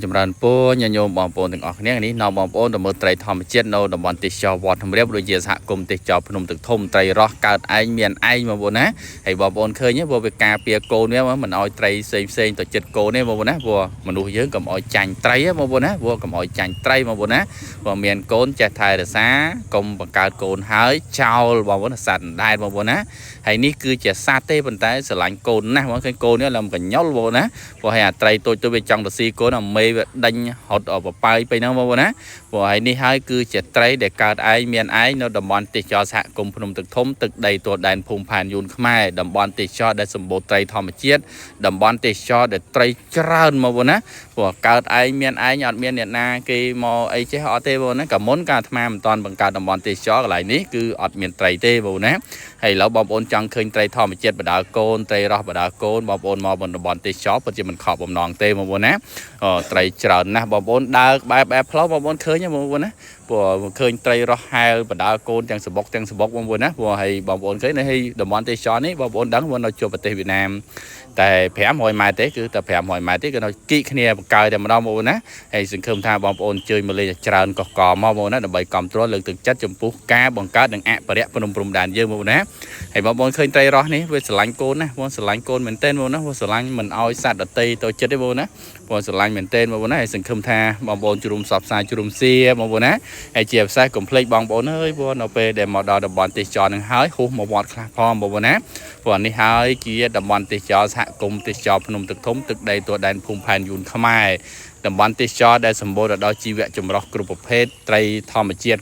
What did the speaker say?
ចម្រើនពរញញោមបងប្អូនទាំងអស់គ្នានេះនៅបងប្អូនទៅមើលត្រីធម្មជាតិនៅតំបន់ទេសចរវត្តធម្មរាបដូចជាសហគមន៍ទេសចរភ្នំទឹកធំត្រីរស់កើតឯងមានឯងបងប្អូនណាហើយបងប្អូនឃើញទេព្រោះវាការពារកូនវាមិនឲ្យត្រីផ្សេងទៅចិត្តកូនទេបងប្អូនណាព្រោះមនុស្សយើងកុំឲ្យចាញ់ត្រីបងប្អូនណាព្រោះកុំឲ្យចាញ់ត្រីបងប្អូនណាព្រោះមានកូនចេះថែរក្សាកុំបង្កើតកូនហើយចោលបងប្អូនសត្វអណ្ដែតបងប្អូនណាហើយនេះគឺជាសត្វទេប៉ុន្តែស្រឡាញ់កូនណាស់បងឃើញកូននេះឡើងកញ្ញុលបងប្អូនណាព្រោះហើយអាត្រីតូចទៅវាចង់ទៅស៊ីកូនអាមេវាដេញហត់បបាយទៅហ្នឹងបងប្អូនណាព្រោះហើយនេះហើយគឺជាត្រីដែលកើតឯងមានឯងនៅតំបន់ទេសចរសហគមន៍ភ្នំទឹកធំទឹកដីទួលដែនភូមិផានយួនខ្មែរតំបន់ទេសចរដែលសម្បូរត្រីធម្មជាតិតំបន់ទេសចរដែលត្រីច្រើនបងប្អូនណាព្រោះកើតឯងមានឯងអត់មានអ្នកណាគេមកអីចេះអត់ទេបងប្អូនណាក៏មុនកាអាត្មាមិនតាន់បង្កើតតំបន់ទេសចរកន្លែងនេះគឺអត់មានត្រីទេបងប្អូនណាហើយឥឡូវបងប្អូនចង់ឃើញត្រីធម្មជាតិបដាល់កូនត្រីរស់បដាល់កូនបងប្អូនមកតំបន់ទេសចរពិតជាមិនខកបំណងទេបងប្អូនណាត្រីច្រើនណាស់បងប្អូនដើរបែបផ្លូវបងប្អូនឃើញទេបងប្អូនណាព្រោះឃើញត្រីរស់ហែលបដាល់កូនទាំងសបុកបងប្អូនណាព្រោះហើយបងប្អូនឃើញនៅហើយតំបន់ទេសចរនេះបងប្អូនដឹងថានៅជួបប្រទេសវៀតណាមតែ500ម៉ែត្រទេគឺតែ500ម៉ែត្រទេគឺនៅគីកគ្នាបង្កើតែម្ដងបងប្អូនណាហើយសង្ឃឹមថាបងប្អូនជួយមកលេងច្រើនកកមកបងប្អូនណាដើម្បីគ្រប់គ្រងលើកទឹកចិត្តចំពោះការបង្កើតនិងអភិរក្សភ្នំព្រំដែនយើងបងប្អូនណាហើយបងប្អូនឃើញត្រីរស់នេះវាស្រឡាញ់កូនណាបងស្រឡាញ់កូនមែនទែនបងប្អូនណាវាស្រឡាញ់មិនអោយសត្វដតីទៅចិត្តទេបងប្អូនណាបងស្រឡាញ់មែនទែនបងប្អូនណាហើយសង្ឃឹមថាបងប្អូនជួមសពផ្សាយជួមសៀបងប្អូនណាហើយជាពិសេសកុំភ្លេចបងប្អូនអើយបងនៅពេលដែលមកដល់តំបន់ទេសចរនឹងហើយហូសមកវត្តខ្លះផងបងប្អូនណាព្រោះនេះហើយជាតំបន់ទេសចរសហគមន៍ទេសចរភ្នំទឹកធំទឹកដីទួលដែនភូមិផែនយួនខ្មែរតំបន់ទេសចរដែលសម្បូរទៅដោយជីវៈចម្រុះគ្រប់ប្រភេទត្រីធម្មជាតិ